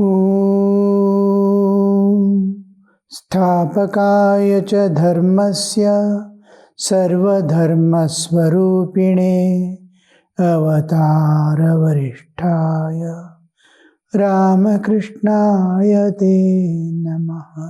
Om Sthapakaya cha dharmasya sarvadharmasvarupine avatara varishtaya Ramakrishnaya te namaha.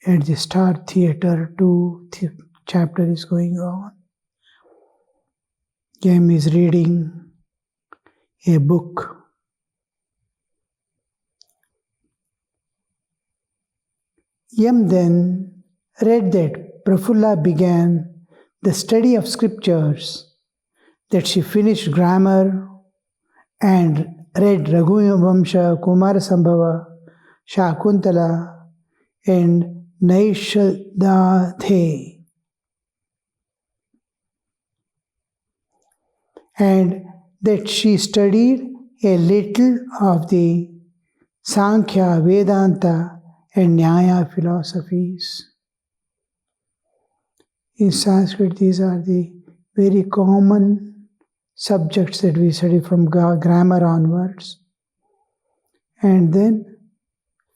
At the Star Theatre, 2th chapter is going on. Yam is reading a book. Yam then read that Prafulla began the study of scriptures, that she finished grammar and read Raghuvamsha, Kumarasambhava, Shakuntala and Naishadhathe, and that she studied a little of the Sankhya, Vedanta and Nyaya philosophies. In Sanskrit, these are the very common subjects that we study from grammar onwards. And then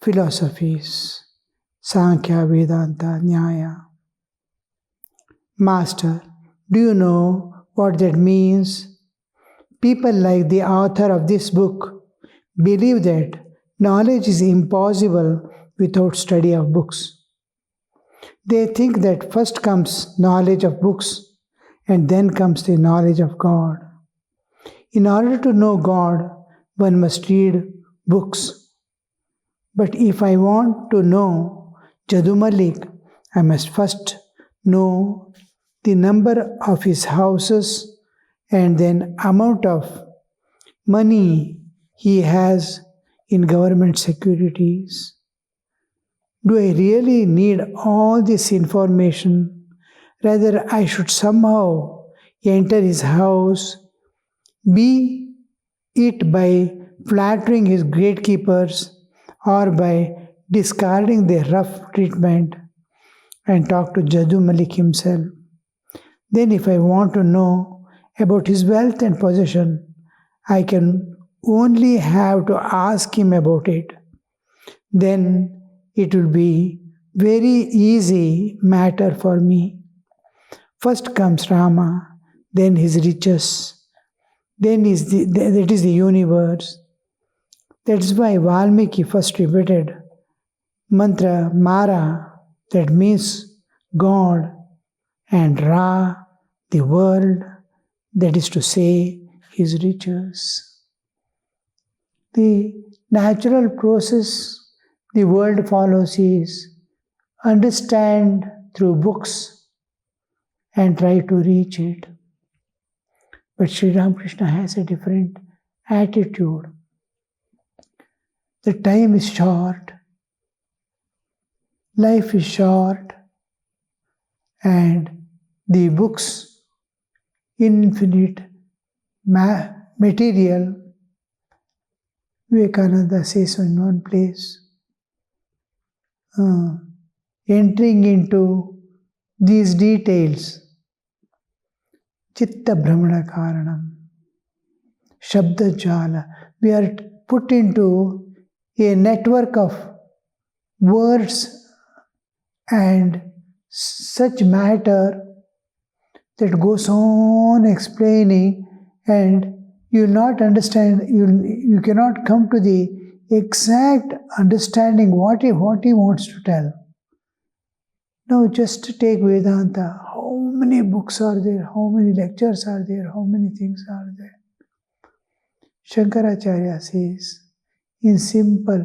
philosophies, Sankhya, Vedanta, Nyaya. Master, do you know what that means? People like the author of this book believe that knowledge is impossible without study of books. They think that first comes knowledge of books and then comes the knowledge of God. In order to know God, one must read books. But if I want to know Jadu Malik, I must first know the number of his houses and then amount of money he has in government securities. Do I really need all this information? Rather, I should somehow enter his house, be it by flattering his gatekeepers or by discarding their rough treatment, and talk to Jadu Malik himself. Then if I want to know about his wealth and possession, I can only have to ask him about it. Then it will be very easy matter for me. First comes Rama, then his riches, then that is the universe. That's why Valmiki first repeated mantra Mara, that means God, and Ra, the world, that is to say, his riches. The natural process the world follows is understand through books and try to reach it. But Sri Ramakrishna has a different attitude. The time is short, life is short, and the books, infinite material. Vivekananda says in one place, entering into these details, Chitta Brahmana Karanam, Shabda Jala, we are put into a network of words and such matter that goes on explaining, and you will not understand, you cannot come to the exact understanding what he wants to tell. Now just take Vedanta. How many books are there? How many lectures are there? How many things are there? Shankaracharya says, in simple,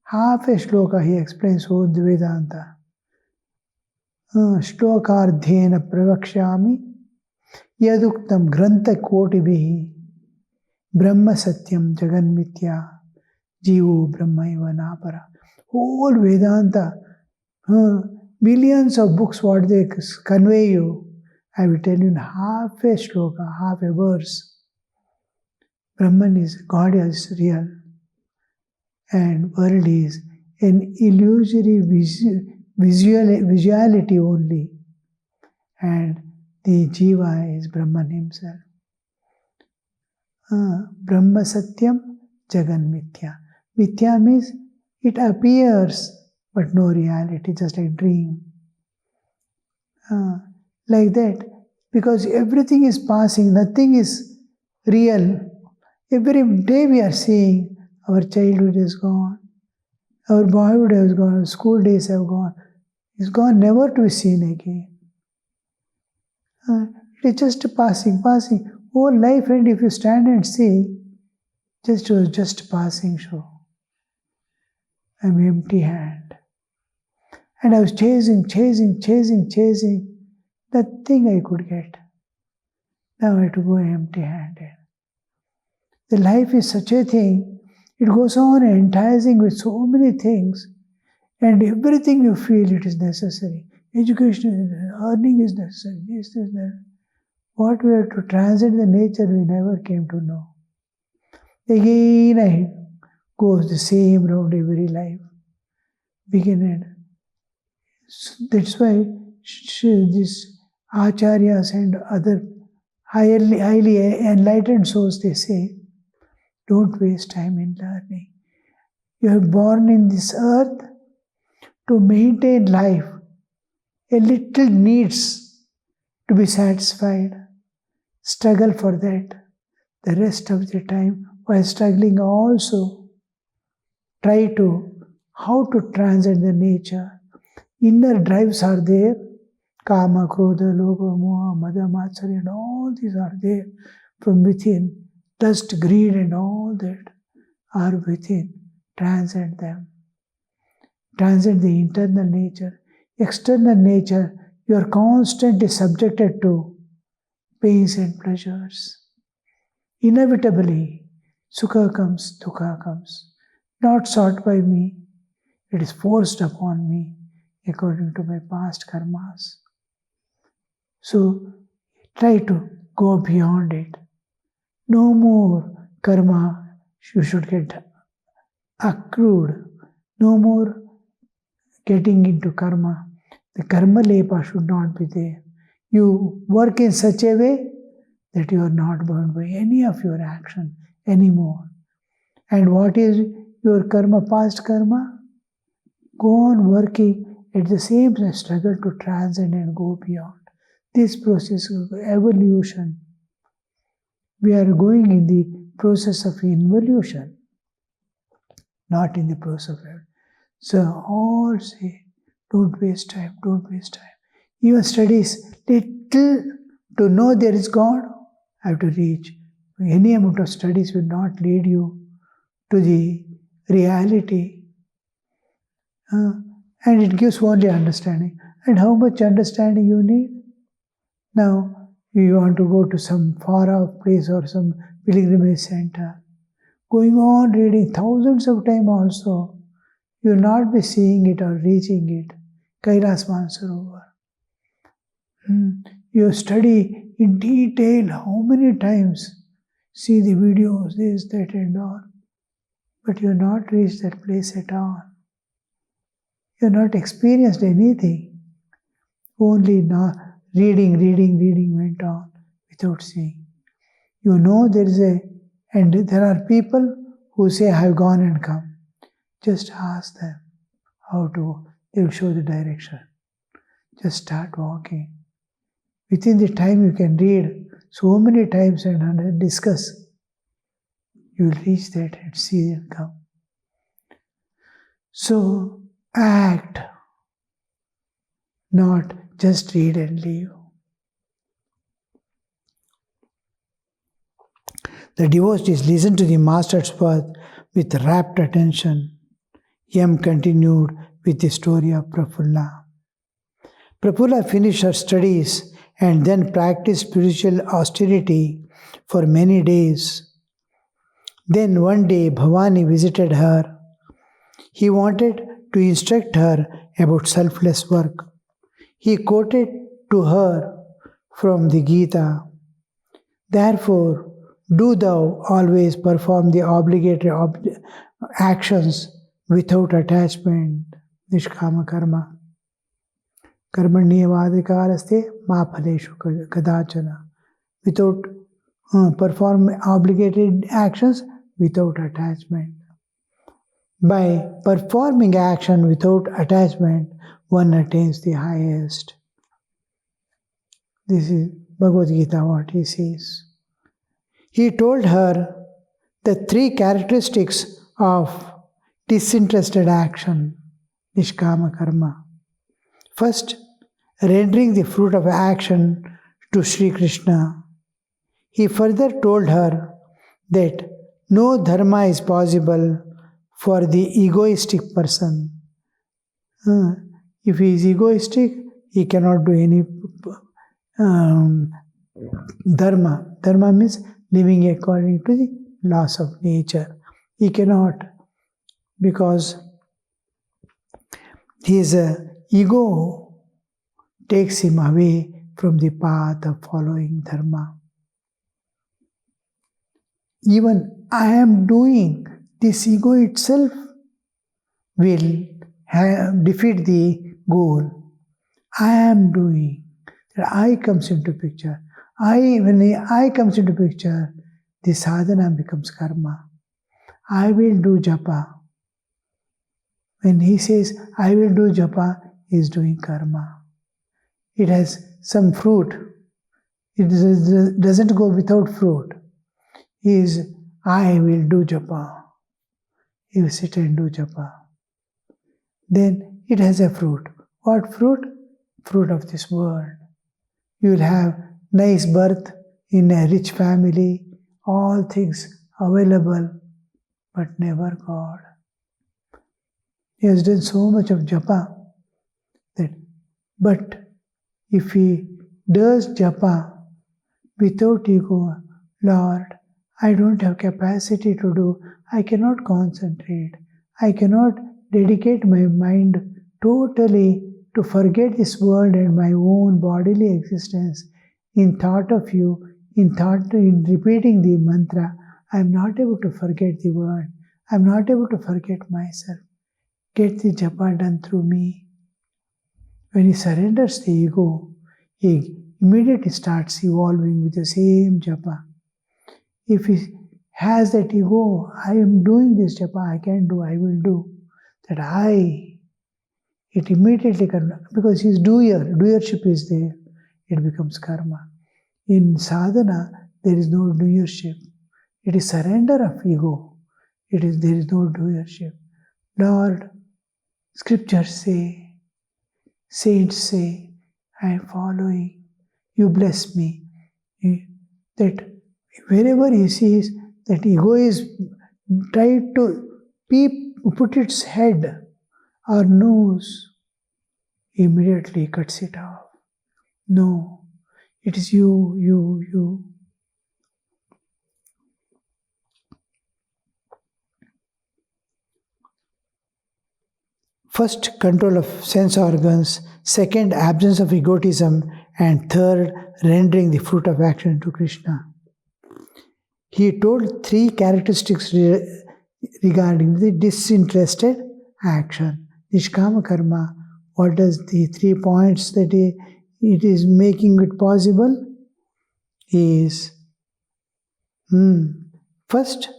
half a shloka he explains whole the Vedanta. Shlokardhena pravakshami yaduktam granta kotibhihi brahma satyam jagan mitya jivo brahmaiva napara. Whole Vedanta millions of books, what they convey you, I will tell you in half a shloka, half a verse. Brahman is, God is real, and world is an illusory visuality only, and the Jiva is Brahman himself. Brahma Satyam Jagan Mithya. Mithya means it appears but no reality, just like dream. Like that, because everything is passing, nothing is real. Every day we are seeing our childhood is gone, our boyhood has gone, school days have gone. It's gone, never to be seen again. It is just passing. Whole life, and if you stand and see, it was just passing show. I'm empty hand. And I was chasing. Nothing I could get. Now I have to go empty handed. The life is such a thing, it goes on enticing with so many things, and everything you feel it is necessary. Education is necessary, earning is necessary, this is that. What we have to transcend the nature we never came to know. Again I goes the same round every life. Begin and so that's why these acharyas and other highly enlightened souls, they say, don't waste time in learning. You are born in this earth to maintain life. A little needs to be satisfied. Struggle for that. The rest of the time, while struggling also, try to how to transcend the nature. Inner drives are there. Kama, Krodha, Lobha, Moha, Mada, Matsarya, and all these are there from within. Lust, greed, and all that are within. Transcend them. Transcend the internal nature. External nature, you are constantly subjected to pains and pleasures. Inevitably, sukha comes, dukha comes. Not sought by me, it is forced upon me according to my past karmas. So, try to go beyond it. No more karma you should get accrued. No more getting into karma. The karma lepa should not be there. You work in such a way that you are not bound by any of your action anymore. And what is your karma, past karma? Go on working at the same time, struggle to transcend and go beyond. This process of evolution. We are going in the process of involution, not in the process of evolution. So all say, don't waste time. Even studies, little to know there is God, I have to reach. Any amount of studies will not lead you to the reality. And it gives only understanding. And how much understanding you need? Now, you want to go to some far-off place or some pilgrimage center. Going on reading thousands of times also, you will not be seeing it or reaching it. Kailas Mansarovar. You study in detail how many times, see the videos, this, that and all. But you have not reached that place at all. You have not experienced anything. Only now reading went on without seeing. You know and there are people who say, I have gone and come. Just ask them how to, they will show the direction. Just start walking. Within the time you can read so many times and discuss, you will reach that and see them come. So, act, not just read and leave. The devotees listened to the master's words with rapt attention. Yam continued with the story of Prafulla. Prafulla finished her studies and then practiced spiritual austerity for many days. Then one day Bhavani visited her. He wanted to instruct her about selfless work. He quoted to her from the Gita, "Therefore, do thou always perform the obligatory actions without attachment." Nishkama karma. Karmanyevadikaraste ma phaleshu kadachana. Without perform obligated actions without attachment. By performing action without attachment, one attains the highest. This is Bhagavad Gita, what he says. He told her the three characteristics of disinterested action, Nishkama karma. First, rendering the fruit of action to Sri Krishna. He further told her that no dharma is possible for the egoistic person. If he is egoistic, he cannot do any dharma. Dharma means living according to the laws of nature. He cannot, because his ego takes him away from the path of following dharma. Even I am doing, this ego itself will defeat the goal. I am doing. I comes into picture. When I comes into picture, the sadhana becomes karma. I will do japa. When he says, I will do japa, he is doing karma. It has some fruit. It doesn't go without fruit. He is, I will do japa. He will sit and do japa. Then it has a fruit. What fruit? Fruit of this world. You will have nice birth in a rich family, all things available, but never God. He has done so much of japa but if he does japa without ego, Lord, I don't have capacity to do, I cannot concentrate, I cannot dedicate my mind totally to forget this world and my own bodily existence in thought of you, in repeating the mantra. I am not able to forget the word. I am not able to forget myself. Get the japa done through me. When he surrenders the ego, he immediately starts evolving with the same japa. If he has that ego, I am doing this japa, I can do, I will do, that it immediately can, because he is doership is there, it becomes karma. In sadhana, there is no doership. It is surrender of ego. There is no doership. Lord, scriptures say, saints say, I am following, you bless me. That wherever he sees that ego is trying to put its head or nose, immediately cuts it off. No, it is you. First, control of sense organs. Second, absence of egotism. And third, rendering the fruit of action to Krishna. He told three characteristics regarding the disinterested action. Nishkama karma. What does the 3 points that it is making it possible is first,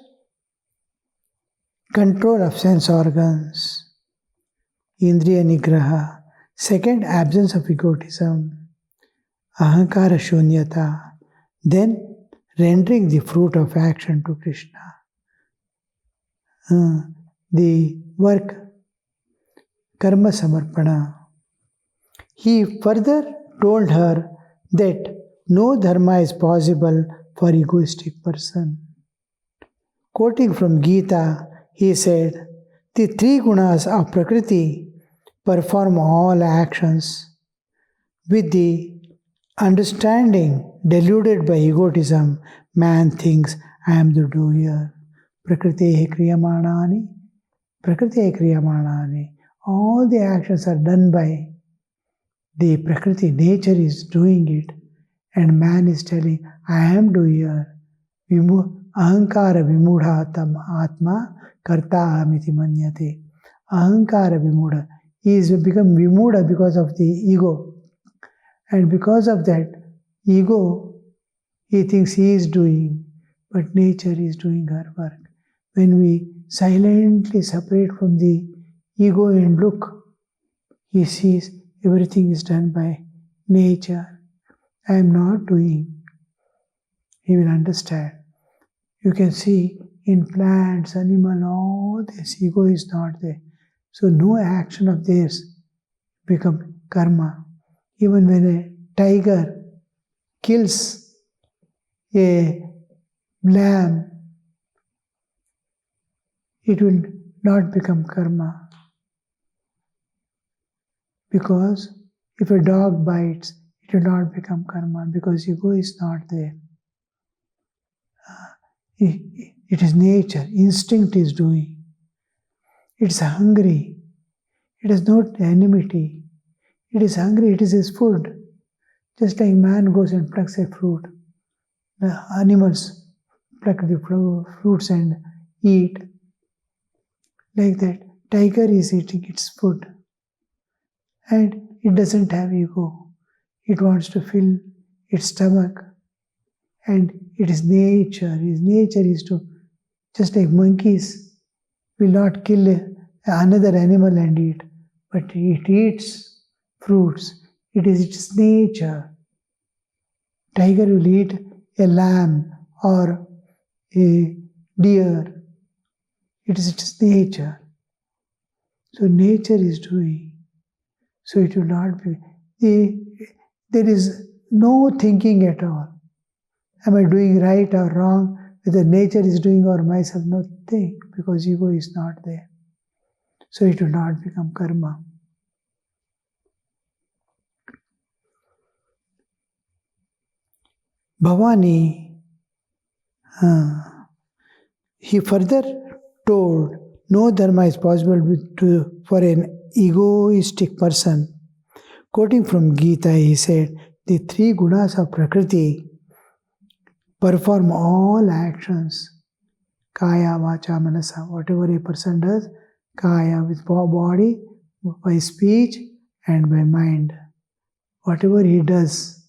control of sense organs, indriya nigraha. Second, absence of egotism, ahankara shunyata. Then, rendering the fruit of action to Krishna. The work, karma samarpana. He further told her that no dharma is possible for egoistic person. Quoting from Gita, he said, the 3 gunas of Prakriti perform all actions. With the understanding deluded by egotism, man thinks, I am the doer. Prakritehi kriyamanani. All the actions are done by The Prakriti, nature is doing it, and man is telling, I am doer. Ahankara vimudha atma karta ahamiti manyate. Ahankara vimudha. He is become vimudha because of the ego. And because of that ego, he thinks he is doing, but nature is doing her work. When we silently separate from the ego and look, he sees everything is done by nature. I am not doing. He will understand. You can see in plants, animal, all this ego is not there. So no action of theirs become karma. Even when a tiger kills a lamb, it will not become karma. Because if a dog bites, it will not become karma because ego is not there. It is nature, instinct is doing. It's hungry. It is not enmity. It is hungry, it is his food. Just like man goes and plucks a fruit. The animals pluck the fruits and eat. Like that, tiger is eating its food. And it doesn't have ego. It wants to fill its stomach. And it is nature. His nature is to, just like monkeys will not kill another animal and eat, but it eats fruits. It is its nature. Tiger will eat a lamb or a deer. It is its nature. So nature is doing. So it will not be. There is no thinking at all. Am I doing right or wrong? Whether nature is doing or myself, nothing, because ego is not there. So it will not become karma. Bhavani, he further told, no dharma is possible for an egoistic person. Quoting from Gita, he said, the three gunas of Prakriti perform all actions. Kaya, Vacha, Manasa, whatever a person does, Kaya with body, by speech and by mind. Whatever he does,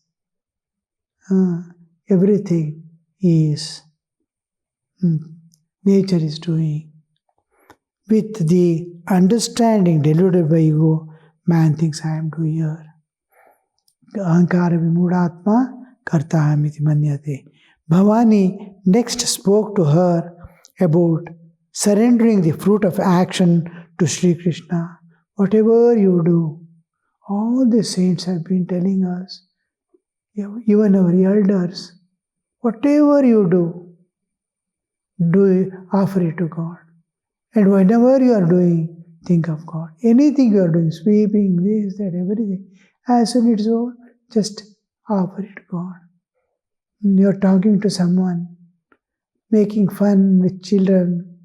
everything is, nature is doing. With the understanding deluded by ego, man thinks I am doer. Ahankara vimudhatma kartahamiti manyate. Bhavani next spoke to her about surrendering the fruit of action to Sri Krishna. Whatever you do, all the saints have been telling us, even our elders, whatever you do offer it to God. And whenever you are doing, think of God. Anything you are doing, sweeping, this, that, everything, as soon as it's over, just offer it to God. You are talking to someone, making fun with children,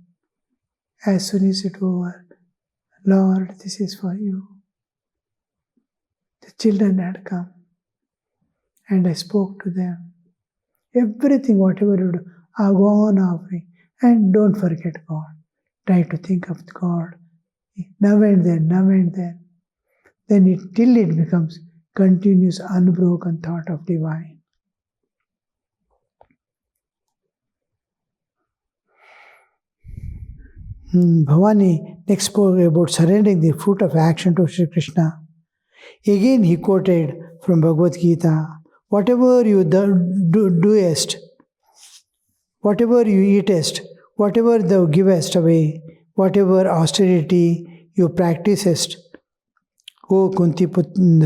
as soon as it's over, Lord, this is for you. The children had come, and I spoke to them. Everything, whatever you do, go on offering, and don't forget God. Try to think of God, now and then, now and then. Then till it becomes continuous, unbroken thought of divine. Bhavani next spoke about surrendering the fruit of action to Sri Krishna. Again he quoted from Bhagavad Gita, whatever you doest, whatever you eatest, whatever thou givest away, whatever austerity you practicest, O Kunti,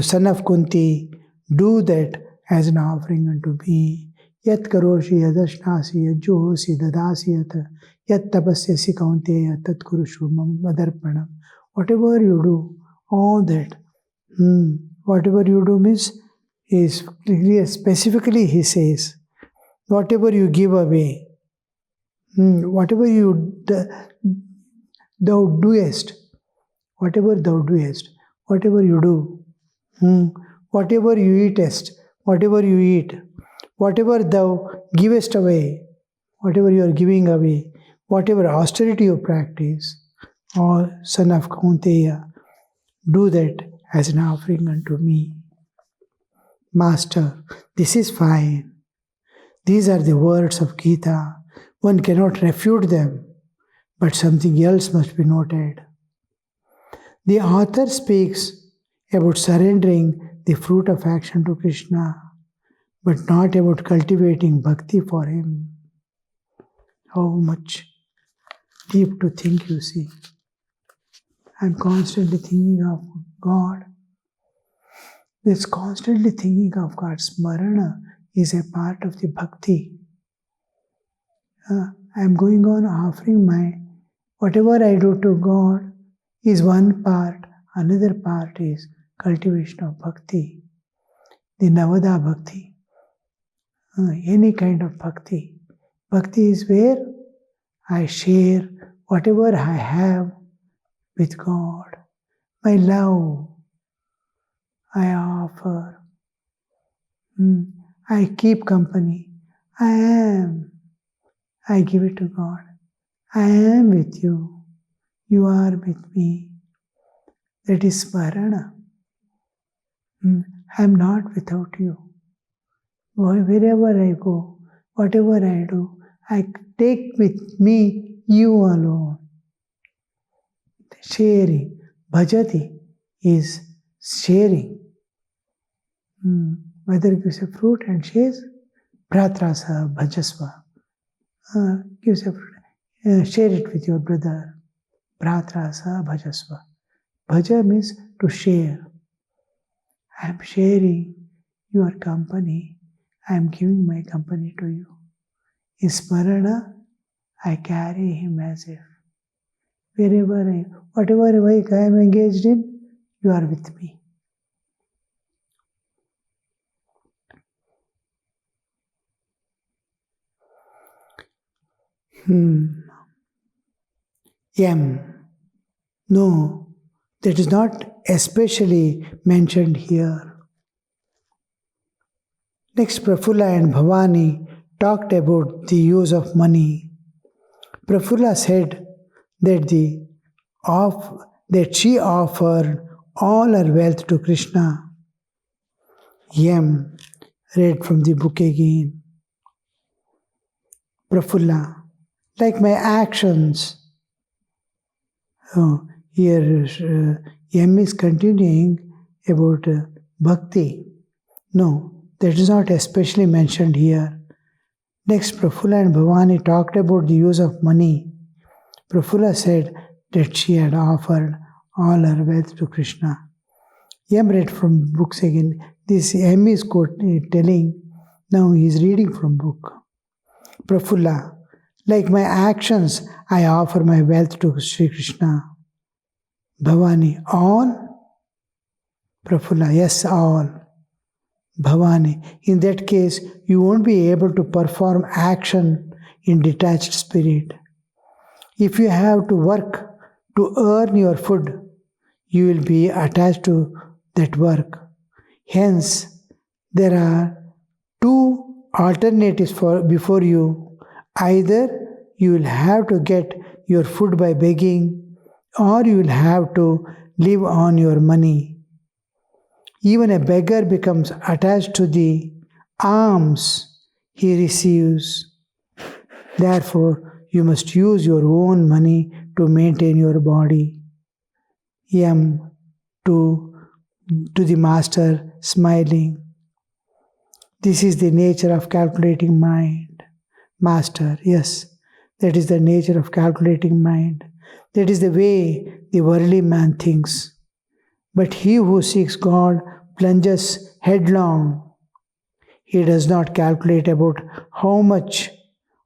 son of Kunti, do that as an offering unto me. Yat karoshi yadashnasi yajjohosi dadasi yat tapasyasi kaunteya tat kurushu madarpanam. Whatever you do, all that, whatever you do means, is clear, specifically he says, whatever you give away, whatever thou doest, whatever you do, whatever you eatest, whatever you eat, whatever thou givest away, whatever you are giving away, whatever austerity you practice, O son of Kaunteya, do that as an offering unto me. Master, this is fine. These are the words of Gita. One cannot refute them, but something else must be noted. The author speaks about surrendering the fruit of action to Krishna, but not about cultivating bhakti for him. How much deep to think, you see. I'm constantly thinking of God. This constantly thinking of God's smarana is a part of the bhakti. I'm going on offering my, whatever I do to God is one part, another part is cultivation of bhakti. The Navada bhakti, any kind of bhakti. Bhakti is where I share whatever I have with God. My love, I offer. I keep company. I give it to God. I am with you. You are with me. That is smarana. I am not without you. Wherever I go, whatever I do, I take with me you alone. Sharing. Bhajati is sharing. Mother gives a fruit and shares. Bhratrasa bhajasva. Gives a fruit. Share it with your brother. Bhratrasa bhajasva. Bhaja means to share. I am sharing your company. I am giving my company to you. In smarana, I carry him as if whatever work I am engaged in, you are with me. No, that is not especially mentioned here. Next, Prafulla and Bhavani talked about the use of money. Prafulla said that she offered all her wealth to Krishna. Read from the book again. Prafulla, like my actions. Here is continuing about bhakti. No, that is not especially mentioned here. Next, Prafulla and Bhavani talked about the use of money. Prafulla said that she had offered all her wealth to Krishna. Read from books again. This is telling, now he is reading from book. Prafulla, like my actions, I offer my wealth to Sri Krishna. Bhavani, all? Prafulla, yes, all. Bhavani, in that case, you won't be able to perform action in detached spirit. If you have to work to earn your food, you will be attached to that work. Hence, there are two alternatives before you. Either you will have to get your food by begging, or you will have to live on your money. Even a beggar becomes attached to the alms he receives. Therefore, you must use your own money to maintain your body. To the master, smiling. This is the nature of calculating mind. Master, yes, that is the nature of calculating mind. That is the way the worldly man thinks. But he who seeks God plunges headlong. He does not calculate about how much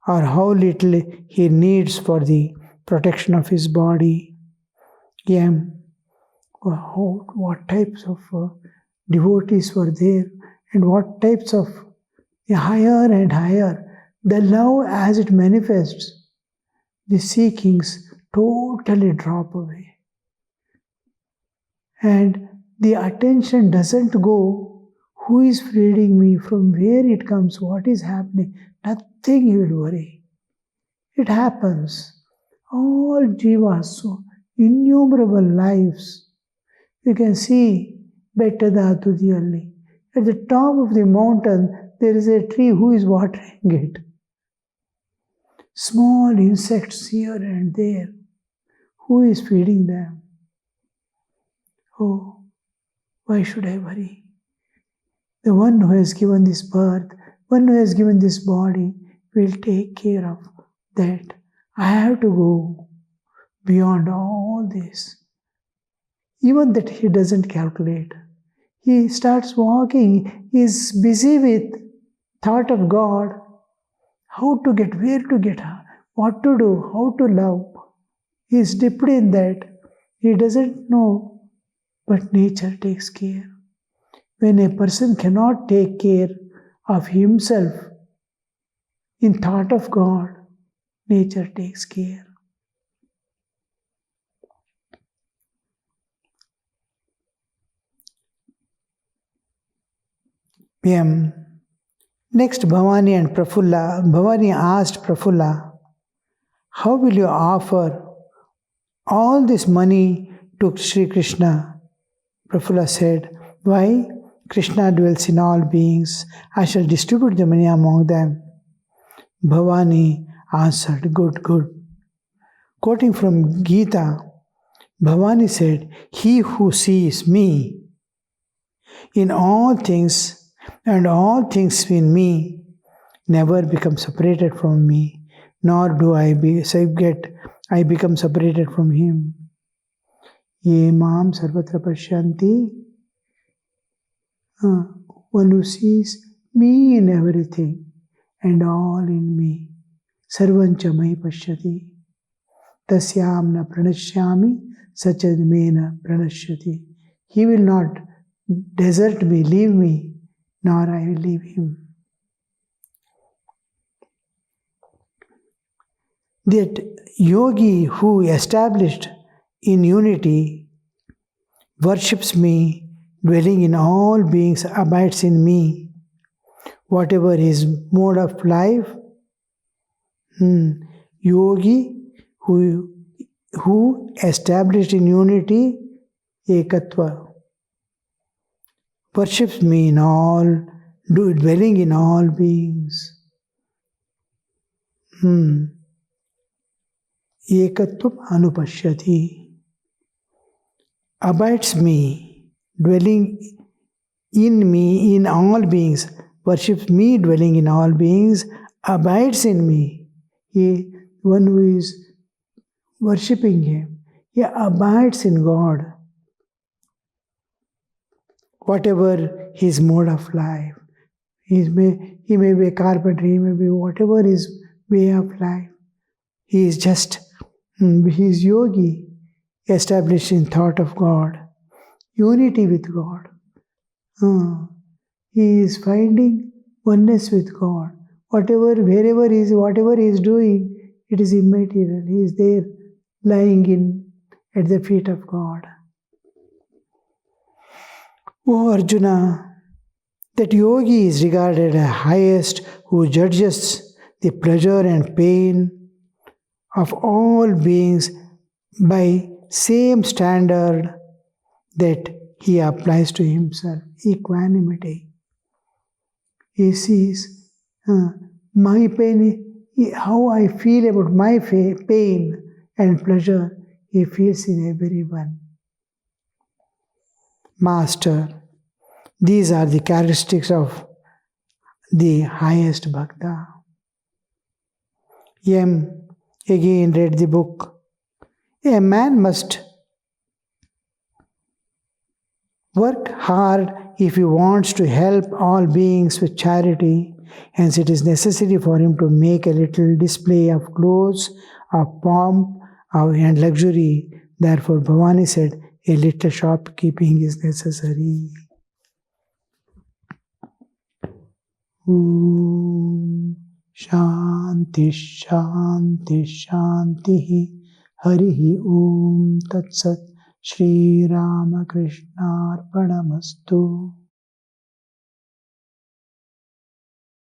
or how little he needs for the protection of his body. What types of devotees were there, and what types of higher and higher. The love as it manifests, the seekings totally drop away. And the attention doesn't go Who is feeding me? From where it comes? What is happening? Nothing you will worry. It happens. All jivas, so innumerable lives. You can see Bettadhatudiyalli. At the top of the mountain, there is a tree who is watering it. Small insects here and there. Who is feeding them? Oh, why should I worry? The one who has given this birth, one who has given this body, will take care of that. I have to go beyond all this. Even that he doesn't calculate. He starts walking, he is busy with thought of God, how to get, where to get, what to do, how to love. He is dipped in that. He doesn't know, but nature takes care. When a person cannot take care of himself in thought of God, nature takes care. Next, Bhavani and Prafulla. Bhavani asked Prafulla, how will you offer all this money to Sri Krishna? Prafulla said, why? Krishna dwells in all beings. I shall distribute the money among them. Bhavani answered, good, good. Quoting from Gita, Bhavani said, he who sees me in all things and all things in me never become separated from me, nor do I become separated from him. Ye mam sarvatra pashyanti. One who sees me in everything and all in me. Sarvancha mai pashyati. Tasyam na pranashyami sachadmena pranashyati. He will not desert me, leave me, nor I will leave him. That yogi who established in unity worships me, dwelling in all beings, abides in me. Whatever his mode of life, yogi who established in unity, ekatva, worships me in all, dwelling in all beings. Ekatvam anupashyati. Abides me, dwelling in me, in all beings, worships me, dwelling in all beings, abides in me. One who is worshipping him, he abides in God. Whatever his mode of life, he may be a carpenter, he may be whatever his way of life. He is just, he is yogi, established in thought of God, unity with God. He is finding oneness with God. Whatever he is doing, it is immaterial. He is there, lying at the feet of God. O Arjuna, that yogi is regarded as highest who judges the pleasure and pain of all beings by same standard that he applies to himself, equanimity. He sees my pain, how I feel about my pain and pleasure, he feels in everyone. Master, these are the characteristics of the highest bhakta. Again read the book. A man must work hard if he wants to help all beings with charity. Hence it is necessary for him to make a little display of clothes, of pomp, and luxury. Therefore Bhavani said, a little shopkeeping is necessary. Shanti, Shanti, Shanti. Harihi Om Tat Sat. Shri Ramakrishna Arpanamastu.